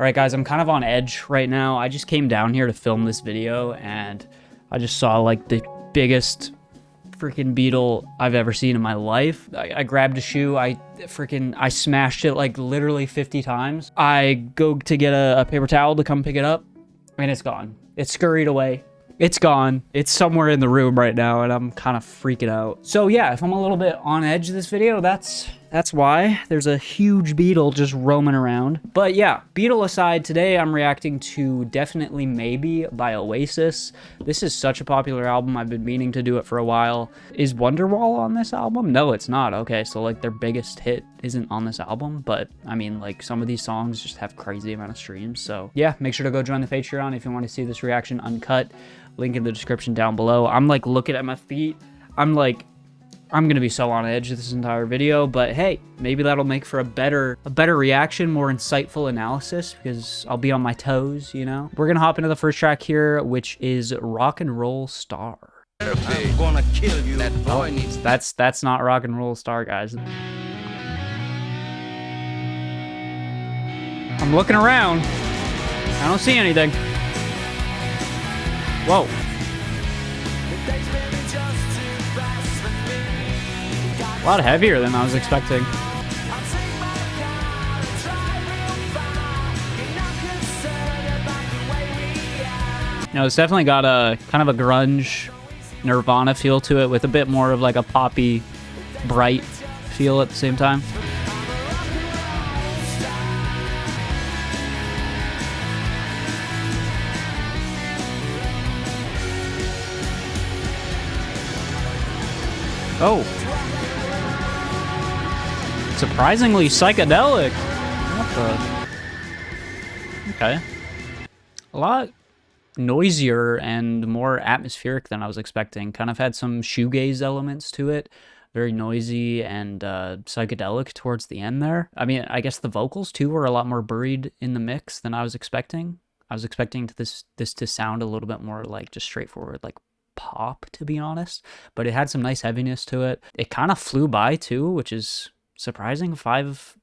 All right, guys, I'm kind of on edge right now. I just came down here to film this video, and I just saw, like, the biggest freaking beetle I've ever seen in my life. I grabbed a shoe. I smashed it, like, literally 50 times. I go to get a paper towel to come pick it up, and it's gone. It scurried away. It's gone. It's somewhere in the room right now, and I'm kind of freaking out. So yeah, if I'm a little bit on edge this video, that's why. There's a huge beetle just roaming around. But yeah, beetle aside, today I'm reacting to Definitely Maybe by Oasis. This is such a popular album. I've been meaning to do it for a while. Is Wonderwall on this album? No, it's not. Okay, so like their biggest hit isn't on this album, but I mean, like, some of these songs just have crazy amount of streams. So yeah, make sure to go join the Patreon if you want to see this reaction uncut. Link in the description down below. I'm like looking at my feet. I'm gonna be so on edge this entire video, but hey, maybe that'll make for a better reaction, more insightful analysis, because I'll be on my toes, you know? We're gonna hop into the first track here, which is Rock and Roll Star. I'm gonna kill you. That boy needs. That's not Rock and Roll Star, guys. I'm looking around. I don't see anything. Whoa. A lot heavier than I was expecting. You know, it's definitely got a kind of a grunge Nirvana feel to it, with a bit more of like a poppy, bright feel at the same time. Oh. Surprisingly psychedelic. What the? Okay. A lot noisier and more atmospheric than I was expecting. Kind of had some shoegaze elements to it. Very noisy and psychedelic towards the end there. I mean, I guess the vocals too were a lot more buried in the mix than I was expecting. I was expecting this to sound a little bit more like just straightforward, like pop, to be honest, but it had some nice heaviness to it. It kind of flew by too, which is surprising.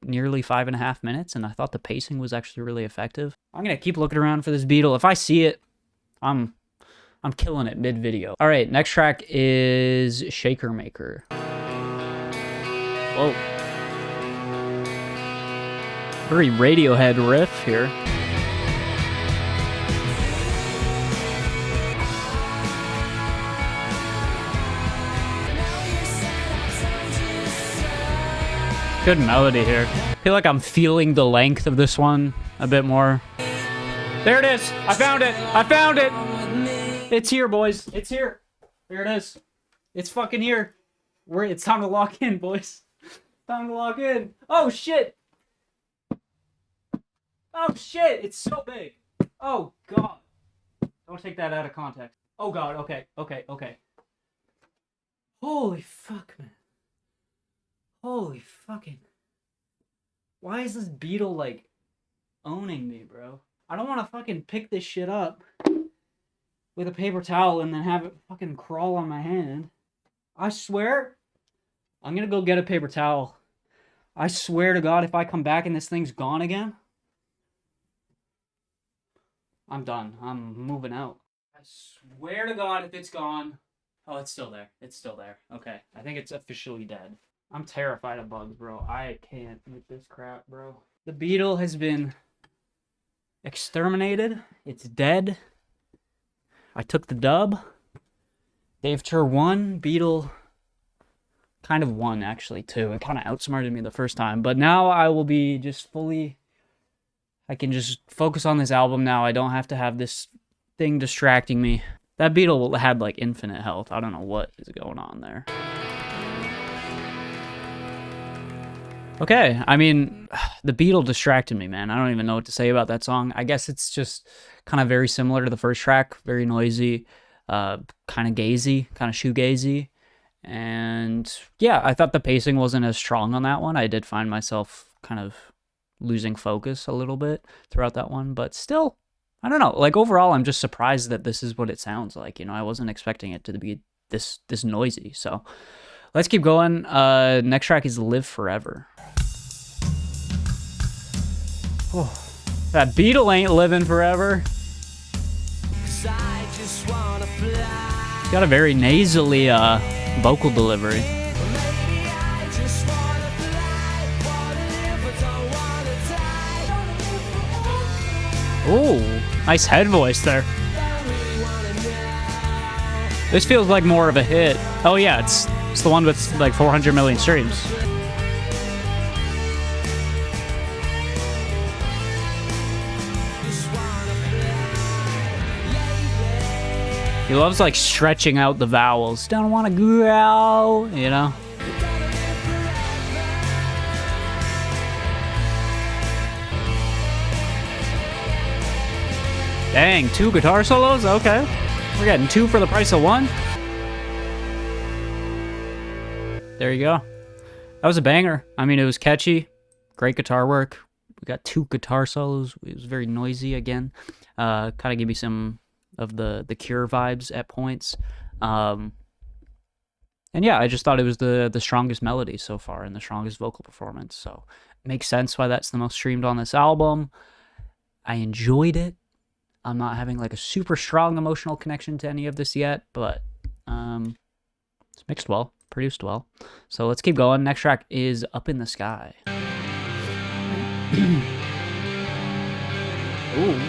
Nearly 5.5 minutes, and I thought the pacing was actually really effective. I'm gonna keep looking around for this beetle. If I see it, I'm killing it mid-video. All right, next track is Shakermaker. Whoa. Very Radiohead riff here. Good melody here. I feel like I'm feeling the length of this one a bit more. There it is. I found it. I found it. It's here, boys. It's here. There it is. It's fucking here. It's time to lock in, boys. Time to lock in. Oh, shit. Oh, shit. It's so big. Oh, God. Don't take that out of context. Oh, God. Okay. Okay. Okay. Holy fuck, man. Holy fucking... Why is this beetle, like, owning me, bro? I don't want to fucking pick this shit up with a paper towel and then have it fucking crawl on my hand. I swear, I'm gonna go get a paper towel. I swear to God, if I come back and this thing's gone again, I'm done. I'm moving out. I swear to God, if it's gone... Oh, it's still there. It's still there. Okay. I think it's officially dead. I'm terrified of bugs, bro. I can't with this crap, bro. The beetle has been exterminated. It's dead. I took the dub. Dave Tur won. Beetle kind of won, actually, too. It kind of outsmarted me the first time. But now I will be just fully... I can just focus on this album now. I don't have to have this thing distracting me. That beetle had, like, infinite health. I don't know what is going on there. Okay, I mean, the beetle distracted me, man. I don't even know what to say about that song. I guess it's just kind of very similar to the first track. Very noisy, kind of gazy, kind of shoegazy. And yeah, I thought the pacing wasn't as strong on that one. I did find myself kind of losing focus a little bit throughout that one. But still, I don't know. Like, overall, I'm just surprised that this is what it sounds like. You know, I wasn't expecting it to be this noisy. So let's keep going. Next track is Live Forever. Oh, That beetle ain't living forever. Got a very nasally vocal delivery. Ooh, nice head voice there. This feels like more of a hit. Oh yeah, it's the one with like 400 million streams. He loves like stretching out the vowels. Don't wanna growl, you know? Dang, 2 guitar solos? Okay. We're getting 2 for the price of 1. There you go. That was a banger. I mean, it was catchy. Great guitar work. We got 2 guitar solos. It was very noisy again. Kind of gave me some of the Cure vibes at points. And yeah, I just thought it was the strongest melody so far and the strongest vocal performance. So it makes sense why that's the most streamed on this album. I enjoyed it. I'm not having like a super strong emotional connection to any of this yet, but it's mixed well, produced well. So let's keep going. Next track is Up in the Sky. Ooh,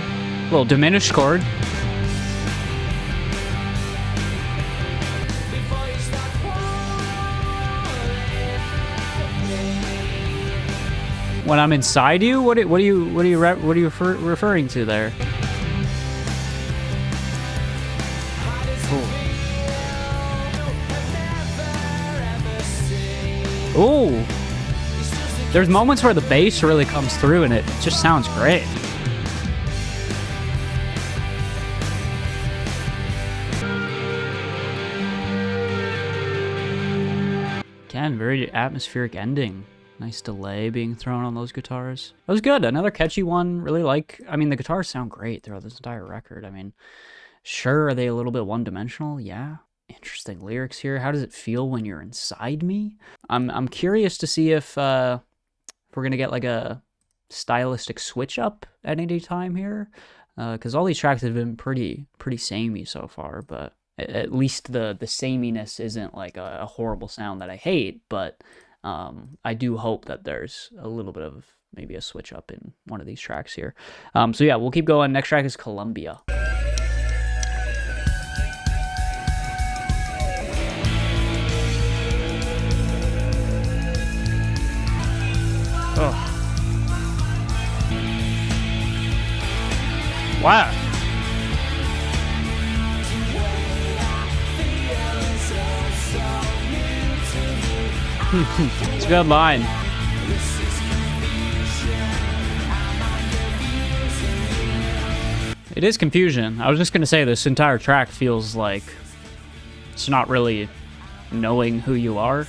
little diminished chord. When I'm inside you, what are you referring to there? Ooh. There's moments where the bass really comes through and it just sounds great. Again, very atmospheric ending. Nice delay being thrown on those guitars. That was good. Another catchy one. Really like, I mean, the guitars sound great throughout this entire record. I mean, sure, are they a little bit one-dimensional? Yeah. Interesting lyrics here. How does it feel when you're inside me? I'm curious to see if we're gonna get like a stylistic switch up at any time here, because all these tracks have been pretty samey so far. But at least the sameness isn't like a horrible sound that I hate. But I do hope that there's a little bit of maybe a switch up in one of these tracks here. So yeah, we'll keep going. Next track is Columbia. Oh. Wow. It's a good line. It is confusion. I was just going to say this entire track feels like it's not really knowing who you are.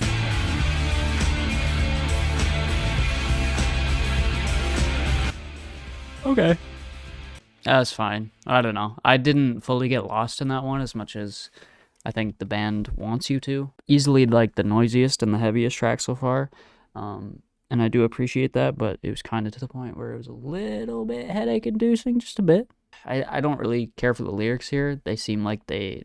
Okay. That's fine. I don't know. I didn't fully get lost in that one as much as I think the band wants you to. Easily like the noisiest and the heaviest track so far. And I do appreciate that, but it was kind of to the point where it was a little bit headache inducing, just a bit. I don't really care for the lyrics here. They seem like they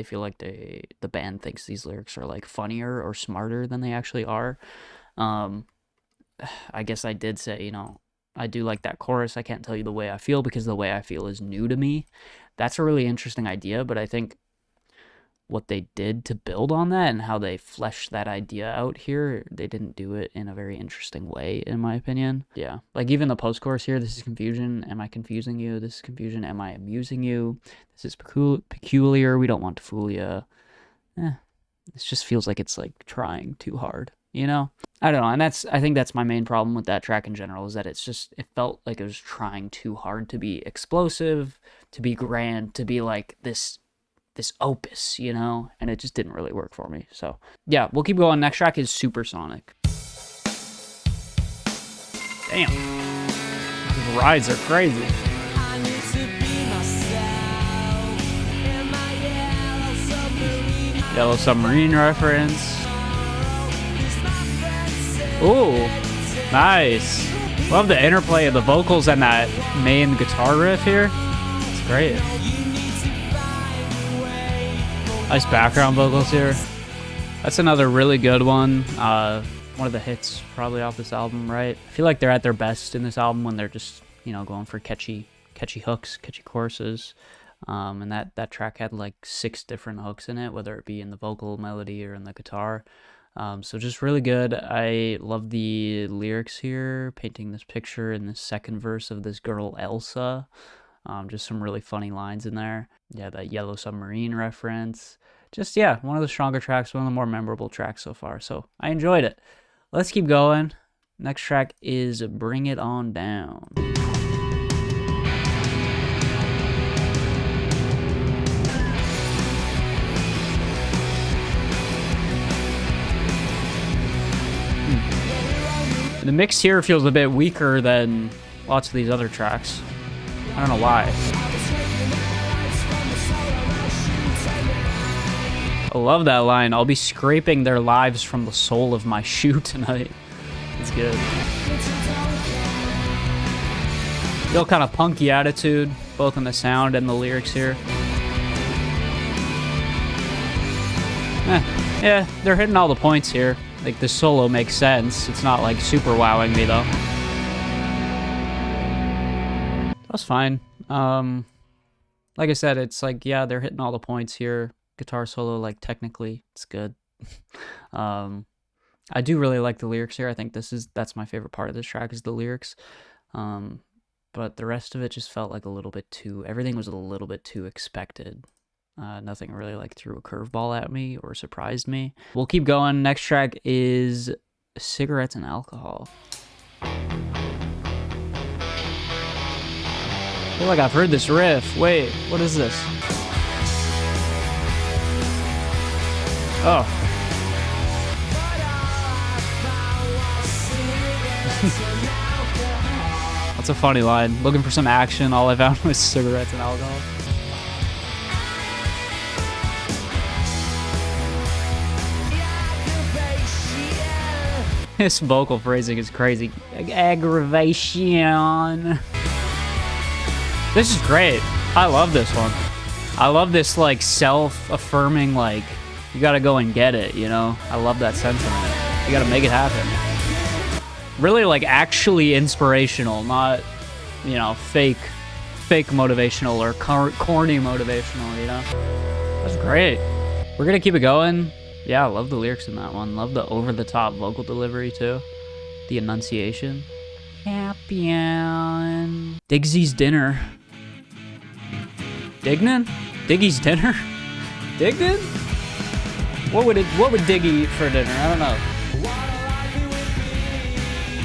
feel like the band thinks these lyrics are like funnier or smarter than they actually are. I guess I did say, you know, I do like that chorus. I can't tell you the way I feel because the way I feel is new to me. That's a really interesting idea, but I think what they did to build on that and how they fleshed that idea out here, they didn't do it in a very interesting way, in my opinion. Yeah, like even the post-chorus here, this is confusion. Am I confusing you? This is confusion. Am I amusing you? This is peculiar. We don't want to fool you. This just feels like it's like trying too hard. You know, I don't know, and I think that's my main problem with that track in general, is that it felt like it was trying too hard to be explosive, to be grand, to be like this opus, you know, and it just didn't really work for me. So yeah, we'll keep going. Next track is Supersonic. Damn, these rides are crazy. Yellow Submarine reference. Ooh, nice. Love the interplay of the vocals and that main guitar riff here. It's great. Nice background vocals here. That's another really good one. One of the hits probably off this album, right? I feel like they're at their best in this album when they're just, you know, going for catchy hooks, catchy choruses. And that track had like 6 different hooks in it, whether it be in the vocal melody or in the guitar. So just really good. I love the lyrics here, painting this picture in the second verse of this girl Elsa. Just some really funny lines in there. Yeah, that Yellow Submarine reference. Just, yeah, one of the stronger tracks, one of the more memorable tracks so far. So I enjoyed it. Let's keep going. Next track is Bring It On Down. The mix here feels a bit weaker than lots of these other tracks. I don't know why. I love that line. I'll be scraping their lives from the sole of my shoe tonight. It's good. Real kind of punky attitude, both in the sound and the lyrics here. Yeah, they're hitting all the points here. Like, the solo makes sense. It's not, like, super wowing me, though. That's fine. Like I said, it's like, yeah, they're hitting all the points here. Guitar solo, like, technically, it's good. I do really like the lyrics here. I think that's my favorite part of this track is the lyrics. But the rest of it just felt like a little bit too... Everything was a little bit too expected. Nothing really like threw a curveball at me or surprised me. We'll keep going. Next track is Cigarettes and Alcohol. I feel like I've heard this riff. Wait, what is this? Oh. That's a funny line. Looking for some action, all I found was cigarettes and alcohol. This vocal phrasing is crazy. Aggravation. This is great. I love this one. I love this, like, self-affirming, like, you gotta go and get it, you know? I love that sentiment. You gotta make it happen. Really, like, actually inspirational, not, you know, fake motivational or corny motivational, you know? That's great. We're gonna keep it going. Yeah, I love the lyrics in that one. Love the over-the-top vocal delivery, too. The enunciation. Champion. Digsy's dinner. Dignan? Diggy's dinner? Dignan? What would Diggy eat for dinner? I don't know.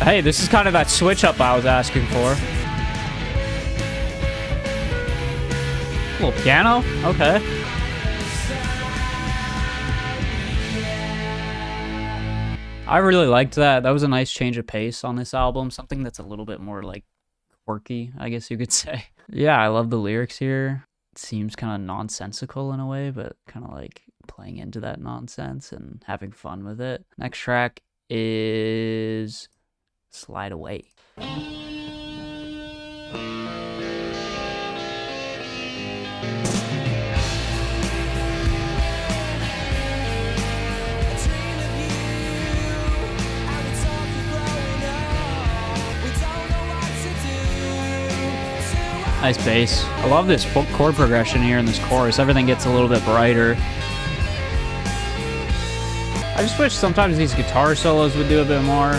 Hey, this is kind of that switch-up I was asking for. A little piano? Okay. I really liked that. That was a nice change of pace on this album. Something that's a little bit more, like, quirky, I guess you could say. Yeah, I love the lyrics here. It seems kind of nonsensical in a way, but kind of, like, playing into that nonsense and having fun with it. Next track is Slide Away. Nice bass. I love this chord progression here in this chorus. Everything gets a little bit brighter. I just wish sometimes these guitar solos would do a bit more.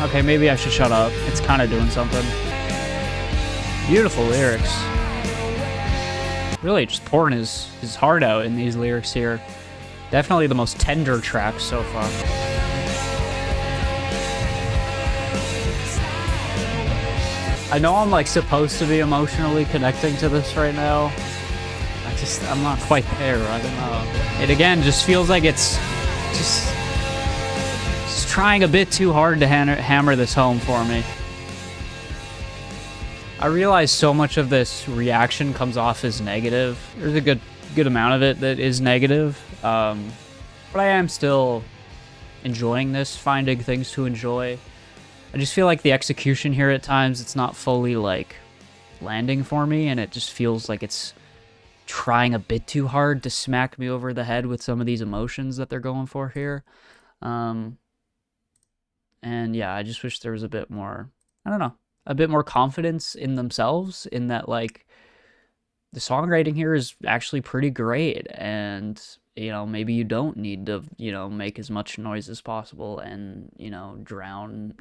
Okay, maybe I should shut up. It's kind of doing something. Beautiful lyrics. Really just pouring his heart out in these lyrics here. Definitely the most tender track so far. I know I'm, like, supposed to be emotionally connecting to this right now. I'm not quite there. I don't know. It, again, just feels like it's just trying a bit too hard to hammer this home for me. I realize so much of this reaction comes off as negative. There's a good amount of it that is negative. But I am still enjoying this, finding things to enjoy. I just feel like the execution here at times, it's not fully like landing for me, and it just feels like it's trying a bit too hard to smack me over the head with some of these emotions that they're going for here. And yeah, I just wish there was a bit more, I don't know, a bit more confidence in themselves, in that like the songwriting here is actually pretty great, and you know, maybe you don't need to, you know, make as much noise as possible and, you know, drown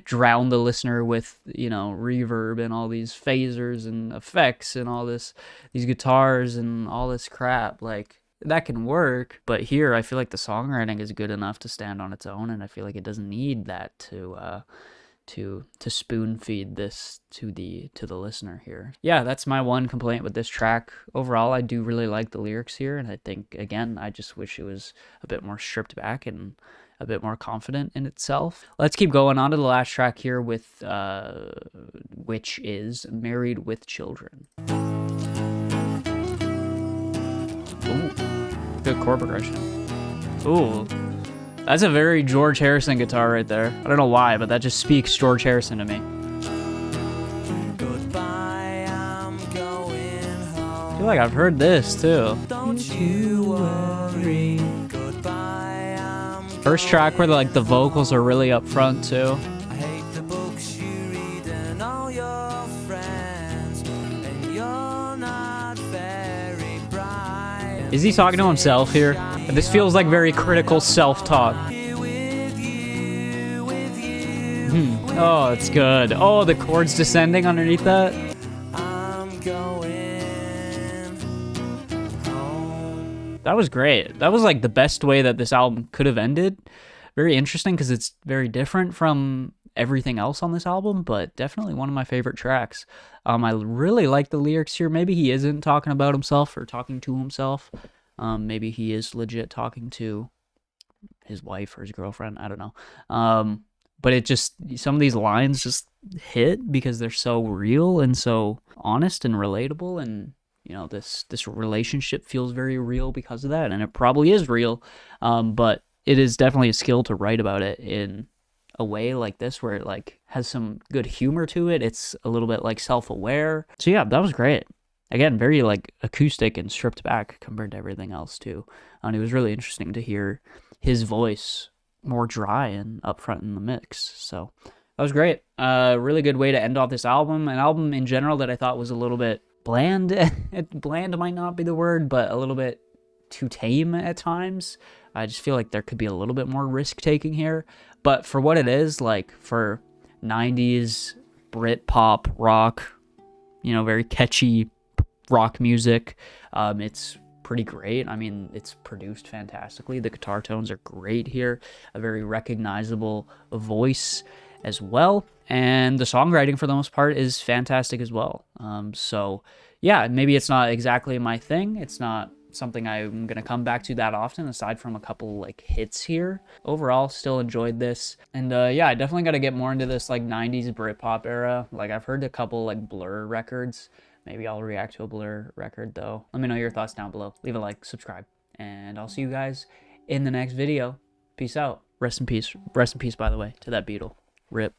drown the listener with, you know, reverb and all these phasers and effects and all this, these guitars and all this crap. Like, that can work, but here I feel like the songwriting is good enough to stand on its own, and I feel like it doesn't need that to spoon feed this to the listener here. Yeah, that's my one complaint with this track. Overall, I do really like the lyrics here, and I think, again, I just wish it was a bit more stripped back and a bit more confident in itself. Let's keep going on to the last track here, with which is Married with Children. Ooh, good chord progression. Ooh. That's a very George Harrison guitar right there. I don't know why, but that just speaks George Harrison to me. Goodbye, I'm going home. I feel like I've heard this too. Don't you worry. Goodbye, I'm First track where the vocals are really up front too. I hate the books you read and all your friends, and you're not very bright. Is he talking to himself here? This feels like very critical self-talk. Oh, it's good. Oh, the chords descending underneath that. That was great. That was like the best way that this album could have ended. Very interesting because it's very different from everything else on this album, but definitely one of my favorite tracks. I really like the lyrics here. Maybe he isn't talking about himself or talking to himself. Maybe he is legit talking to his wife or his girlfriend. I don't know. But it just, some of these lines just hit because they're so real and so honest and relatable. And, you know, this relationship feels very real because of that. And it probably is real. But it is definitely a skill to write about it in a way like this, where it like has some good humor to it. It's a little bit like self-aware. So yeah, that was great. Again, very like acoustic and stripped back compared to everything else too. And it was really interesting to hear his voice more dry and upfront in the mix. So that was great. Really good way to end off this album. An album in general that I thought was a little bit bland. Bland might not be the word, but a little bit too tame at times. I just feel like there could be a little bit more risk taking here. But for what it is, like for 90s Brit pop rock, you know, very catchy rock music, it's pretty great. I mean, it's produced fantastically. The guitar tones are great here. A very recognizable voice as well. And the songwriting for the most part is fantastic as well. So yeah, maybe it's not exactly my thing. It's not something I'm going to come back to that often, aside from a couple like hits here. Overall, still enjoyed this. And yeah, I definitely got to get more into this like 90s Britpop era. Like I've heard a couple like Blur records. Maybe I'll react to a Blur record though. Let me know your thoughts down below. Leave a like, subscribe, and I'll see you guys in the next video. Peace out. Rest in peace. Rest in peace, by the way, to that Beatle. RIP.